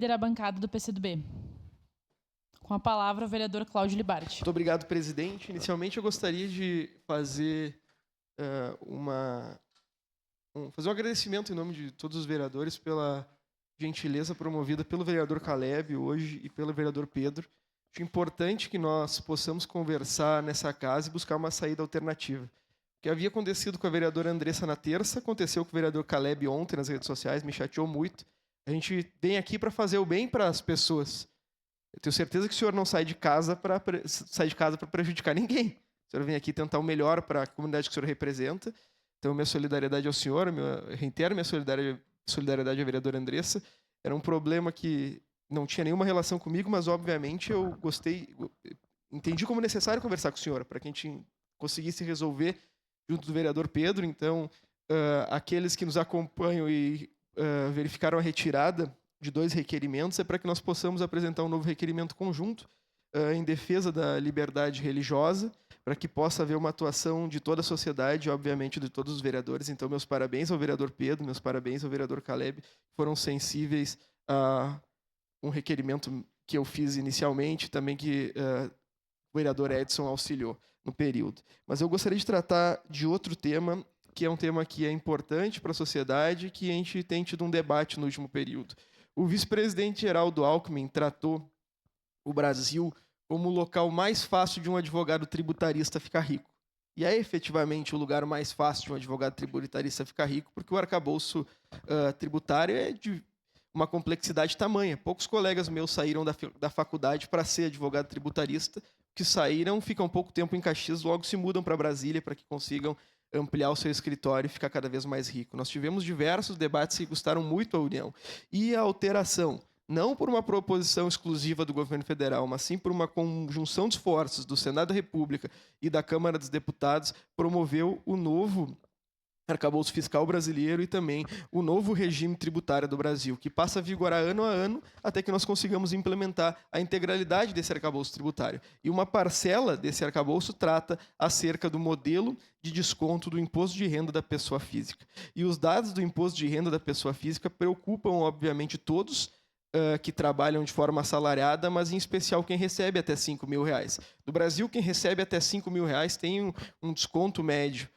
Líder da bancada do PCdoB. Com a palavra, o vereador Cláudio Libarte. Muito obrigado, presidente. Inicialmente, eu gostaria de fazer fazer um agradecimento em nome de todos os vereadores pela gentileza promovida pelo vereador Caleb hoje e pelo vereador Pedro. Acho importante que nós possamos conversar nessa casa e buscar uma saída alternativa. O que havia acontecido com a vereadora Andressa na terça, aconteceu com o vereador Caleb ontem nas redes sociais, me chateou muito. A gente vem aqui para fazer o bem para as pessoas. Eu tenho certeza que o senhor não sai de casa para prejudicar ninguém. O senhor vem aqui tentar o melhor para a comunidade que o senhor representa. Então, minha solidariedade ao senhor, reitero minha solidariedade à vereadora Andressa. Era um problema que não tinha nenhuma relação comigo, mas, obviamente, eu entendi como necessário conversar com o senhor, para que a gente conseguisse resolver junto do vereador Pedro. Então, aqueles que nos acompanham e verificaram a retirada de 2 requerimentos é para que nós possamos apresentar um novo requerimento conjunto em defesa da liberdade religiosa, para que possa haver uma atuação de toda a sociedade, obviamente de todos os vereadores. Então, meus parabéns ao vereador Pedro, meus parabéns ao vereador Caleb, que foram sensíveis a um requerimento que eu fiz inicialmente, também que o vereador Edson auxiliou no período. Mas eu gostaria de tratar de outro tema, que é um tema que é importante para a sociedade, que a gente tem tido um debate no último período. O vice-presidente Geraldo Alckmin tratou o Brasil como o local mais fácil de um advogado tributarista ficar rico. E é efetivamente o lugar mais fácil de um advogado tributarista ficar rico, porque o arcabouço tributário é de uma complexidade tamanha. Poucos colegas meus saíram da faculdade para ser advogado tributarista, que saíram, ficam pouco tempo em Caxias, logo se mudam para Brasília para que consigam ampliar o seu escritório e ficar cada vez mais rico. Nós tivemos diversos debates que custaram muito à União. E a alteração, não por uma proposição exclusiva do governo federal, mas sim por uma conjunção de esforços do Senado da República e da Câmara dos Deputados, promoveu o novo arcabouço fiscal brasileiro e também o novo regime tributário do Brasil, que passa a vigorar ano a ano até que nós consigamos implementar a integralidade desse arcabouço tributário. E uma parcela desse arcabouço trata acerca do modelo de desconto do imposto de renda da pessoa física. E os dados do imposto de renda da pessoa física preocupam, obviamente, todos que trabalham de forma assalariada, mas em especial quem recebe até R$5.000. No Brasil, quem recebe até R$5.000 tem um desconto médio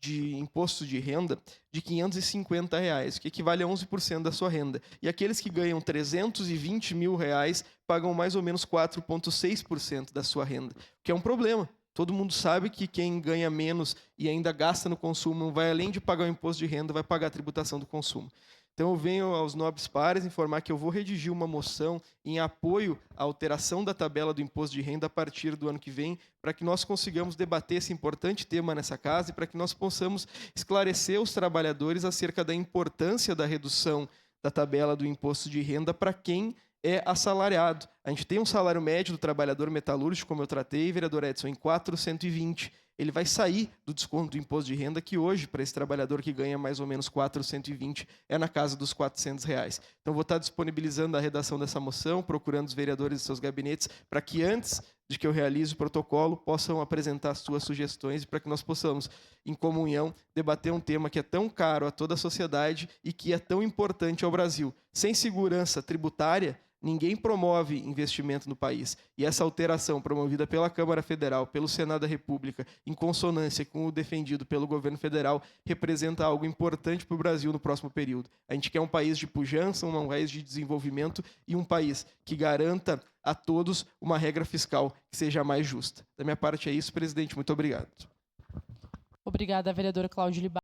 de imposto de renda de R$550, que equivale a 11% da sua renda. E aqueles que ganham R$320.000 pagam mais ou menos 4,6% da sua renda, que é um problema. Todo mundo sabe que quem ganha menos e ainda gasta no consumo vai, além de pagar o imposto de renda, vai pagar a tributação do consumo. Então, eu venho aos nobres pares informar que eu vou redigir uma moção em apoio à alteração da tabela do imposto de renda a partir do ano que vem, para que nós consigamos debater esse importante tema nessa casa e para que nós possamos esclarecer os trabalhadores acerca da importância da redução da tabela do imposto de renda para quem é assalariado. A gente tem um salário médio do trabalhador metalúrgico, como eu tratei, vereador Edson, em 420. Ele vai sair do desconto do imposto de renda, que hoje, para esse trabalhador que ganha mais ou menos 420, é na casa dos R$400. Então, vou estar disponibilizando a redação dessa moção, procurando os vereadores e seus gabinetes, para que antes de que eu realize o protocolo, possam apresentar suas sugestões e para que nós possamos, em comunhão, debater um tema que é tão caro a toda a sociedade e que é tão importante ao Brasil. Sem segurança tributária, ninguém promove investimento no país. E essa alteração promovida pela Câmara Federal, pelo Senado da República, em consonância com o defendido pelo governo federal, representa algo importante para o Brasil no próximo período. A gente quer um país de pujança, um país de desenvolvimento e um país que garanta a todos uma regra fiscal que seja mais justa. Da minha parte é isso, presidente. Muito obrigado. Obrigada, vereador Cláudio Libarte.